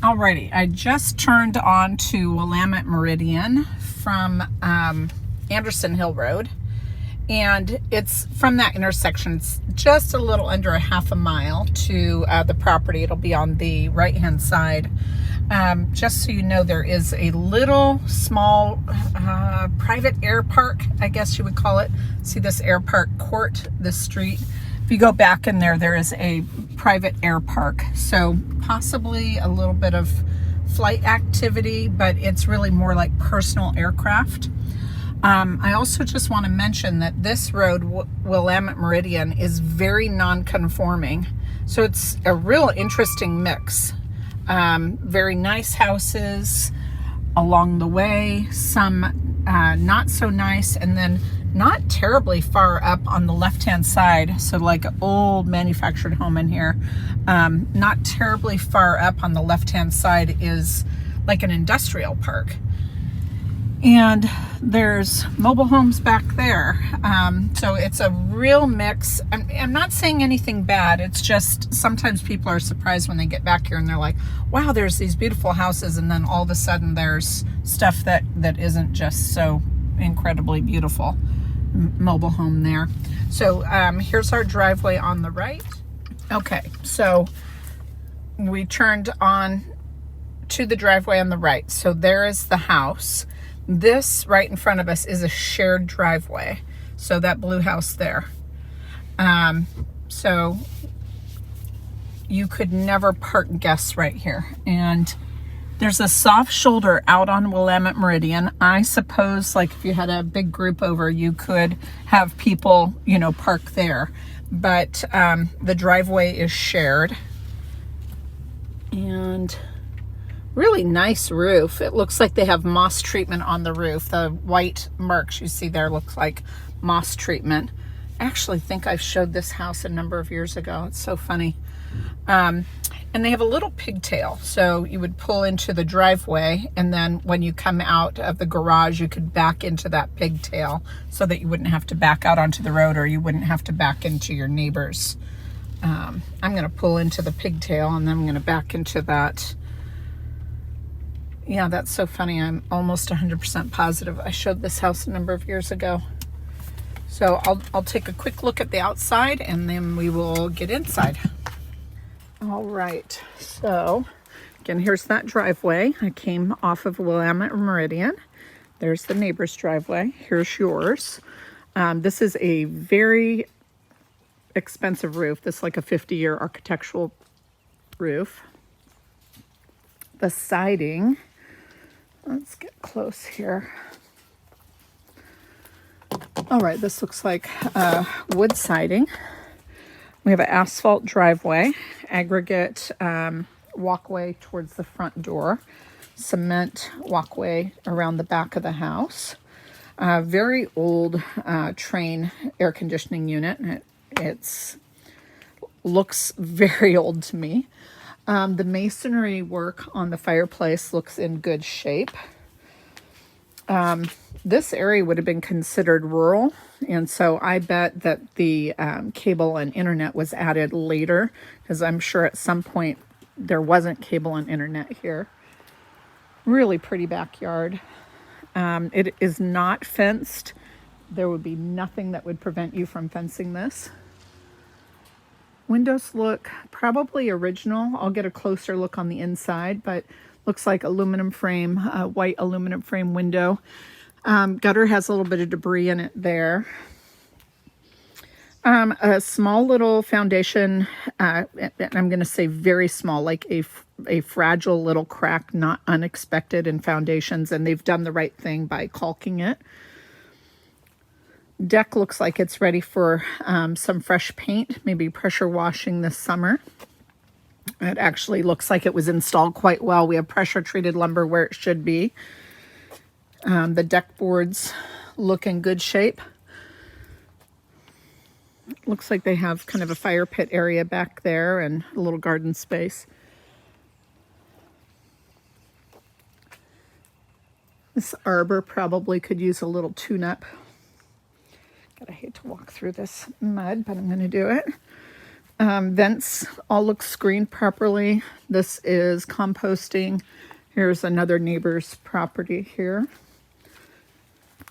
Alrighty, I just turned on to Willamette Meridian from Anderson Hill Road, and it's from that intersection. It's just a little under a half a mile to the property. It'll be on the right-hand side. Just so you know, there is a little small private air park, I guess you would call it. See this air park court, this street? If you go back in there, there is a private air park. So possibly a little bit of flight activity, but it's really more like personal aircraft. I also just want to mention that this road, Willamette Meridian, is very non-conforming. So it's a real interesting mix. Very nice houses along the way, some not so nice, and then not terribly far up on the left-hand side. So like an old manufactured home in here. Not terribly far up on the left-hand side is like an industrial park. And there's mobile homes back there. So it's a real mix. I'm not saying anything bad. It's just sometimes people are surprised when they get back here and they're like, wow, there's these beautiful houses. And then all of a sudden there's stuff that isn't just so incredibly beautiful. Mobile home there. So here's our driveway on the right. Okay, so we turned on to the driveway on the right. So there is the house. This right in front of us is a shared driveway. So that blue house there. So you could never park guests right here. And there's a soft shoulder out on Willamette Meridian. I suppose like if you had a big group over, you could have people, you know, park there. But the driveway is shared. And really nice roof. It looks like they have moss treatment on the roof. The white marks you see there looks like moss treatment. I actually think I've showed this house a number of years ago. It's so funny. And they have a little pigtail. So you would pull into the driveway, and then when you come out of the garage, you could back into that pigtail so that you wouldn't have to back out onto the road, or you wouldn't have to back into your neighbors. I'm going to pull into the pigtail, and then I'm going to back into that. Yeah, that's so funny. I'm almost 100% positive I showed this house a number of years ago. So I'll take a quick look at the outside, and then we will get inside. All right, so again, here's that driveway. I came off of Willamette Meridian. There's the neighbor's driveway. Here's yours. This is a very expensive roof. This is like a 50-year architectural roof. The siding, let's get close here. All right, this looks like wood siding. We have an asphalt driveway, aggregate walkway towards the front door, cement walkway around the back of the house. Very old train air conditioning unit. It looks very old to me. The masonry work on the fireplace looks in good shape. This area would have been considered rural, and so I bet that the cable and internet was added later, because I'm sure at some point there wasn't cable and internet here. Really pretty backyard. It is not fenced. There would be nothing that would prevent you from fencing this. Windows look probably original. I'll get a closer look on the inside, but looks like aluminum frame, white aluminum frame window. Gutter has a little bit of debris in it there. A small little foundation, and I'm going to say very small, like a fragile little crack, not unexpected in foundations, and they've done the right thing by caulking it. Deck looks like it's ready for some fresh paint, maybe pressure washing this summer. It actually looks like it was installed quite well. We have pressure treated lumber where it should be. The deck boards look in good shape. Looks like they have kind of a fire pit area back there and a little garden space. This arbor probably could use a little tune-up. God, I hate to walk through this mud, but I'm going to do it. Vents all look screened properly. This is composting. Here's another neighbor's property here.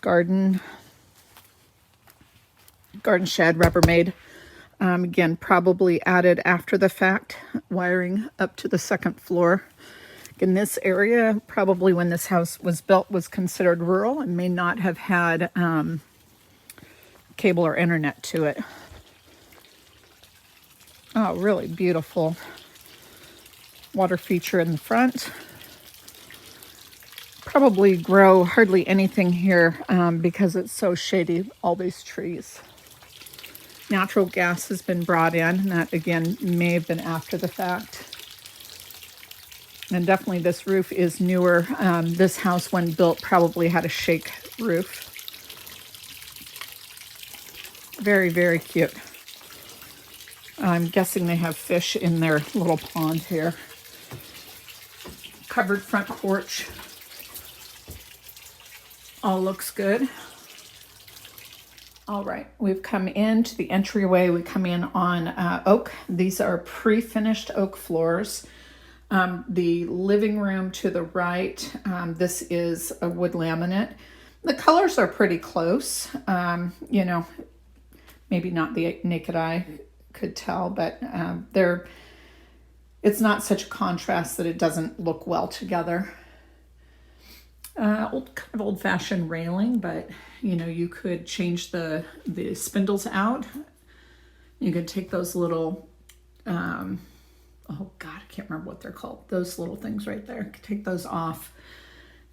Garden shed, Rubbermaid. Again, probably added after the fact, wiring up to the second floor. In this area, probably when this house was built, was considered rural and may not have had cable or internet to it. Oh, really beautiful water feature in the front. Probably grow hardly anything here because it's so shady, all these trees. Natural gas has been brought in, and that again may have been after the fact. And definitely this roof is newer. This house, when built, probably had a shake roof. Very, very cute. I'm guessing they have fish in their little pond here. Covered front porch. All looks good. All right, we've come into the entryway. We come in on oak. These are pre-finished oak floors. The living room to the right, this is a wood laminate. The colors are pretty close. You know, maybe not the naked eye could tell, but it's not such a contrast that it doesn't look well together. Kind of old-fashioned railing, but you know, you could change the spindles out. You could take those little, oh God, I can't remember what they're called. Those little things right there. Could take those off.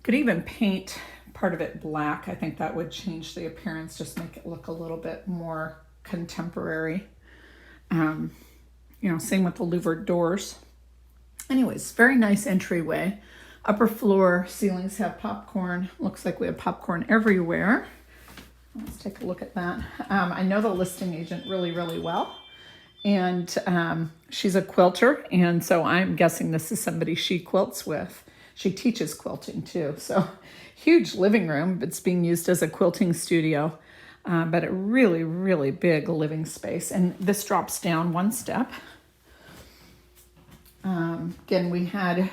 Could even paint part of it black. I think that would change the appearance, just make it look a little bit more contemporary. You know, same with the louvered doors. Anyways, very nice entryway. Upper floor ceilings have popcorn. Looks like we have popcorn everywhere. Let's take a look at that. I know the listing agent really, really well. And she's a quilter. And so I'm guessing this is somebody she quilts with. She teaches quilting too. So huge living room. It's being used as a quilting studio. But a really, really big living space. And this drops down one step. Again, we had,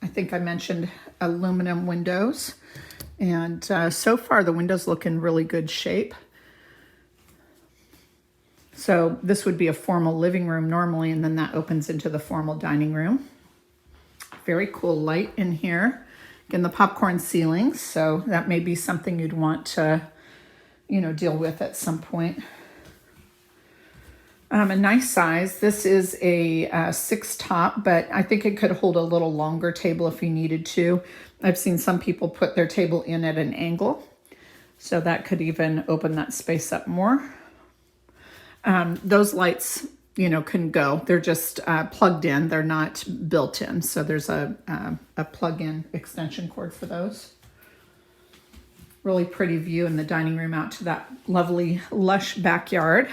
I think I mentioned, aluminum windows. And so far the windows look in really good shape. So this would be a formal living room normally, and then that opens into the formal dining room. Very cool light in here. Again, the popcorn ceilings, so that may be something you'd want to, you know, deal with at some point. A nice size. This is a 6 top, but I think it could hold a little longer table if you needed to. I've seen some people put their table in at an angle, so that could even open that space up more. Those lights, you know, can go. They're just plugged in. They're not built in, so there's a plug-in extension cord for those. Really pretty view in the dining room out to that lovely, lush backyard.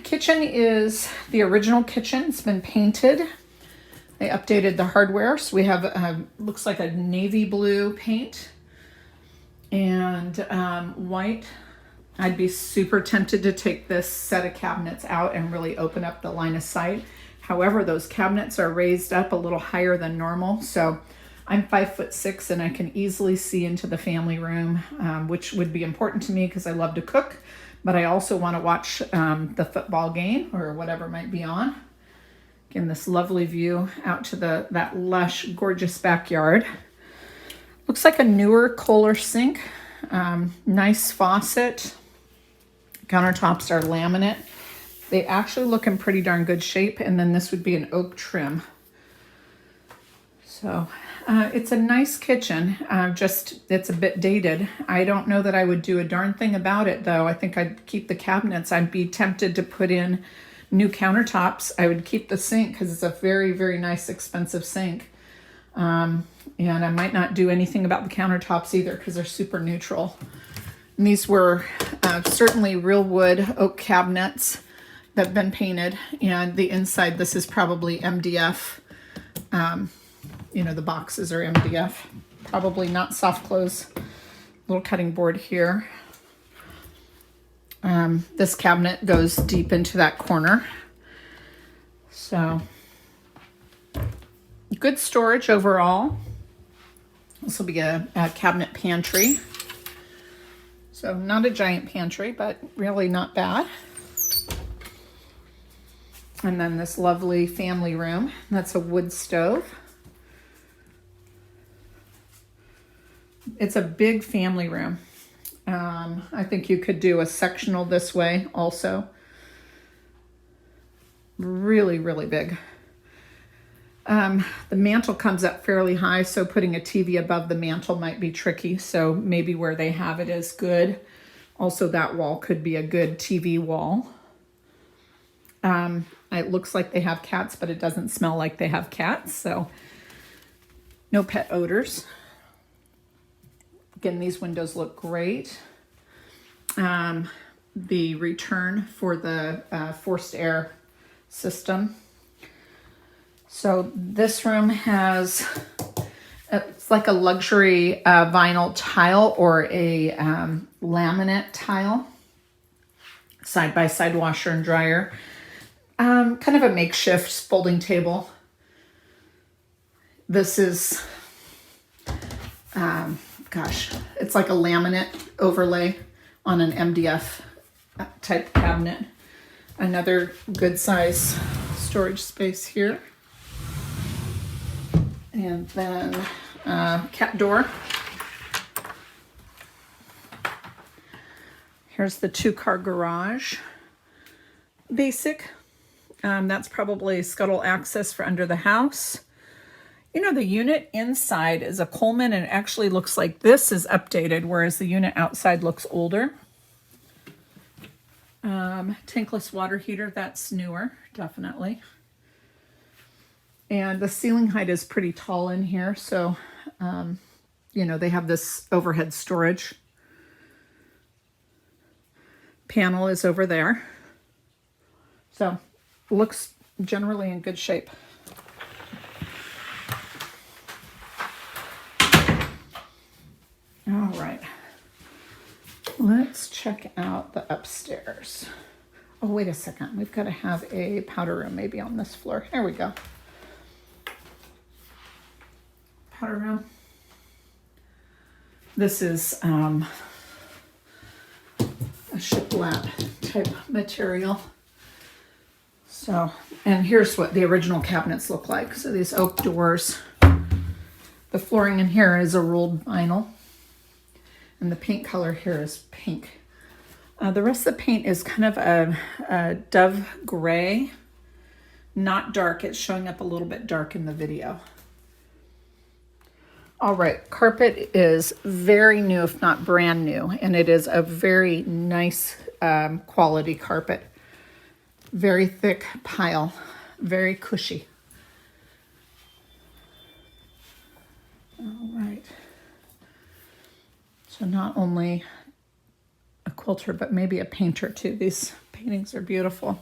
Kitchen is the original kitchen. It's been painted. They updated the hardware. So we have, looks like a navy blue paint and white. I'd be super tempted to take this set of cabinets out and really open up the line of sight. However, those cabinets are raised up a little higher than normal. So I'm 5'6" and I can easily see into the family room, which would be important to me because I love to cook. But I also want to watch the football game or whatever might be on. Again, this lovely view out to that lush, gorgeous backyard. Looks like a newer Kohler sink. Nice faucet. Countertops are laminate. They actually look in pretty darn good shape. And then this would be an oak trim. So it's a nice kitchen, just it's a bit dated. I don't know that I would do a darn thing about it though. I think I'd keep the cabinets. I'd be tempted to put in new countertops. I would keep the sink because it's a very, very nice, expensive sink. And I might not do anything about the countertops either because they're super neutral. And these were certainly real wood oak cabinets that have been painted. And the inside, this is probably MDF. You know, the boxes are MDF, probably not soft close. Little cutting board here. This cabinet goes deep into that corner. So good storage overall. This will be a cabinet pantry. So not a giant pantry, but really not bad. And then this lovely family room. That's a wood stove. It's a big family room. I think you could do a sectional this way also. Really, really big. The mantle comes up fairly high, so putting a TV above the mantle might be tricky. So maybe where they have it is good. Also, that wall could be a good TV wall. It looks like they have cats, but it doesn't smell like they have cats. So no pet odors. Again, these windows look great. The return for the forced air system. So this room has, it's like a luxury vinyl tile or a laminate tile. Side-by-side washer and dryer. Kind of a makeshift folding table. This is, it's like a laminate overlay on an MDF type cabinet. Another good size storage space here. And then cat door. Here's the 2-car garage. Basic. That's probably scuttle access for under the house. You know, the unit inside is a Coleman and it actually looks like this is updated, whereas the unit outside looks older. Tankless water heater, that's newer, definitely. And the ceiling height is pretty tall in here, so, you know, they have this overhead storage. Panel is over there. So, looks generally in good shape. All right. Let's check out the upstairs. Oh, wait a second. We've got to have a powder room maybe on this floor. Here we go. Powder room. This is a shiplap type material. So, and here's what the original cabinets look like. So these oak doors. The flooring in here is a rolled vinyl. And the paint color here is pink. The rest of the paint is kind of a dove gray. Not dark. It's showing up a little bit dark in the video. All right, carpet is very new, if not brand new, and it is a very nice quality carpet. Very thick pile, very cushy. All right. So not only a quilter, but maybe a painter too. These paintings are beautiful.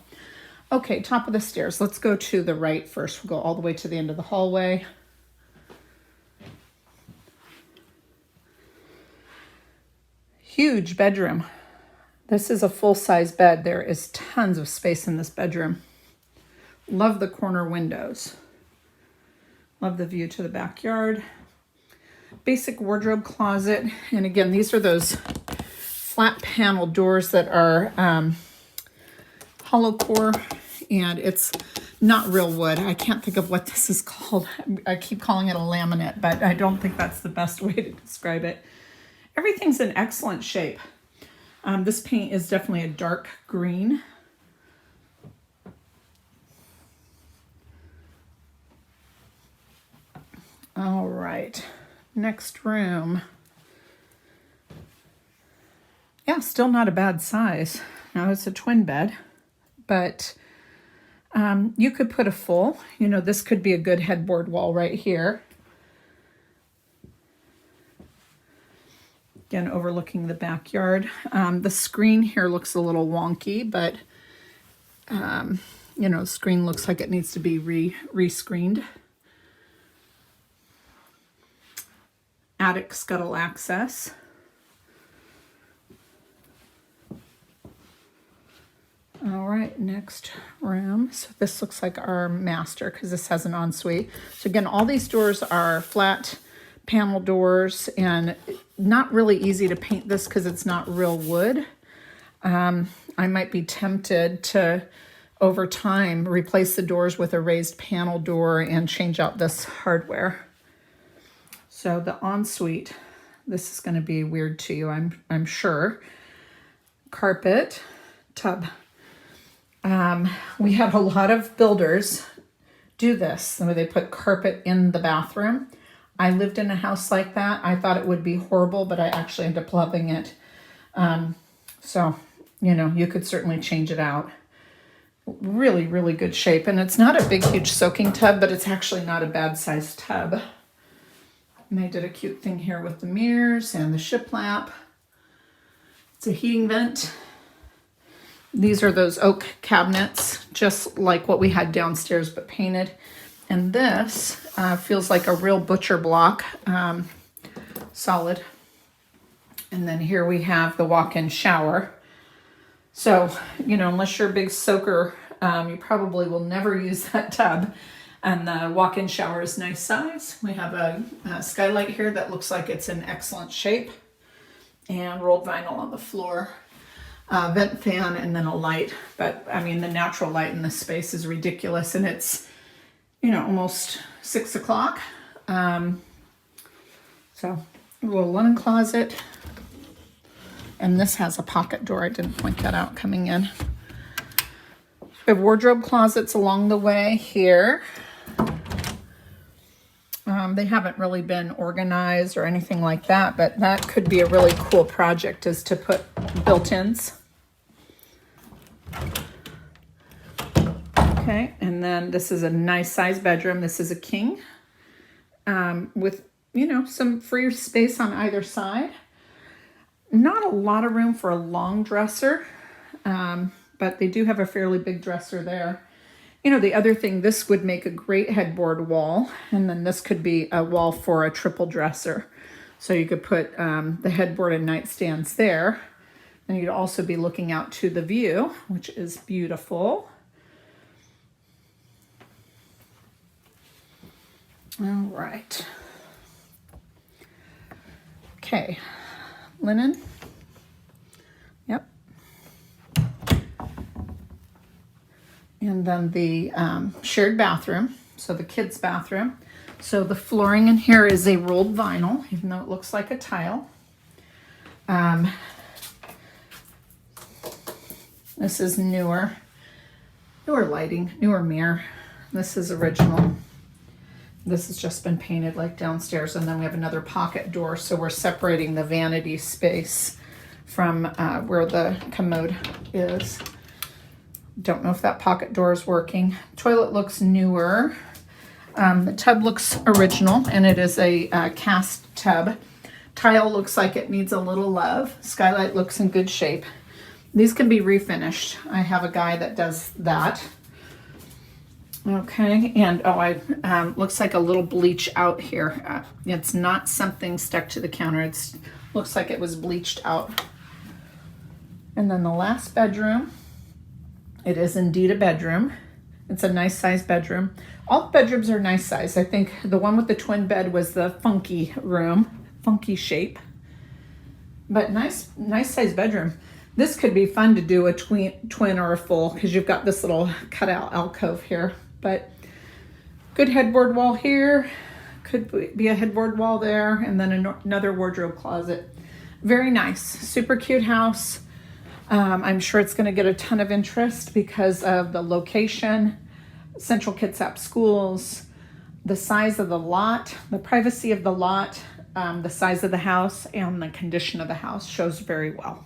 Okay, top of the stairs. Let's go to the right first. We'll go all the way to the end of the hallway. Huge bedroom. This is a full-size bed. There is tons of space in this bedroom. Love the corner windows. Love the view to the backyard. Basic wardrobe closet. And again, these are those flat panel doors that are hollow core, and it's not real wood. I can't think of what this is called. I keep calling it a laminate, but I don't think that's the best way to describe it. Everything's in excellent shape. This paint is definitely a dark green. All right, next room. Yeah, still not a bad size. Now it's a twin bed, but you could put a full, you know, this could be a good headboard wall right here. Again, overlooking the backyard. The screen here looks a little wonky, but, you know, the screen looks like it needs to be re-screened. Attic scuttle access. All right, next room. So this looks like our master because this has an ensuite. So again, all these doors are flat panel doors and not really easy to paint this because it's not real wood. I might be tempted to, over time, replace the doors with a raised panel door and change out this hardware. So the ensuite, this is going to be weird to you, I'm sure. Carpet, tub. We had a lot of builders do this, where they put carpet in the bathroom. I lived in a house like that. I thought it would be horrible, but I actually ended up loving it. So, you know, you could certainly change it out. Really, really good shape. And it's not a big, huge soaking tub, but it's actually not a bad sized tub. And they did a cute thing here with the mirrors and the shiplap. It's a heating vent. These are those oak cabinets, just like what we had downstairs, but painted. And this feels like a real butcher block, solid. And then here we have the walk-in shower. So, you know, unless you're a big soaker, you probably will never use that tub. And the walk-in shower is nice size. We have a skylight here that looks like it's in excellent shape. And rolled vinyl on the floor. Vent fan and then a light. But, I mean, the natural light in this space is ridiculous. And it's, you know, almost 6 o'clock. So, a little linen closet. And this has a pocket door. I didn't point that out coming in. We have wardrobe closets along the way here. They haven't really been organized or anything like that, but that could be a really cool project, is to put built-ins. Okay, and then this is a nice size bedroom. This is a king with, you know, some free space on either side. Not a lot of room for a long dresser, but they do have a fairly big dresser there. You know, the other thing, this would make a great headboard wall, and then this could be a wall for a triple dresser. So you could put the headboard and nightstands there. And you'd also be looking out to the view, which is beautiful. All right. Okay, linen. Yep. And then the shared bathroom, so the kids' bathroom. So the flooring in here is a rolled vinyl, even though it looks like a tile. This is newer lighting, newer mirror. This is original. This has just been painted like downstairs, and then we have another pocket door, so we're separating the vanity space from where the commode is. Don't know if that pocket door is working. Toilet looks newer. The tub looks original, and it is a cast tub. Tile looks like it needs a little love. Skylight looks in good shape. These can be refinished. I have a guy that does that. Okay, and looks like a little bleach out here. It's not something stuck to the counter. It looks like it was bleached out. And then the last bedroom, it is indeed a bedroom. It's a nice size bedroom. All bedrooms are nice size. I think the one with the twin bed was the funky room, funky shape. But nice size bedroom. This could be fun to do a twin or a full, because you've got this little cutout alcove here. But good headboard wall here, could be a headboard wall there, and then another wardrobe closet. Very nice, super cute house. I'm sure it's going to get a ton of interest because of the location, Central Kitsap schools, the size of the lot, the privacy of the lot, the size of the house, and the condition of the house shows very well.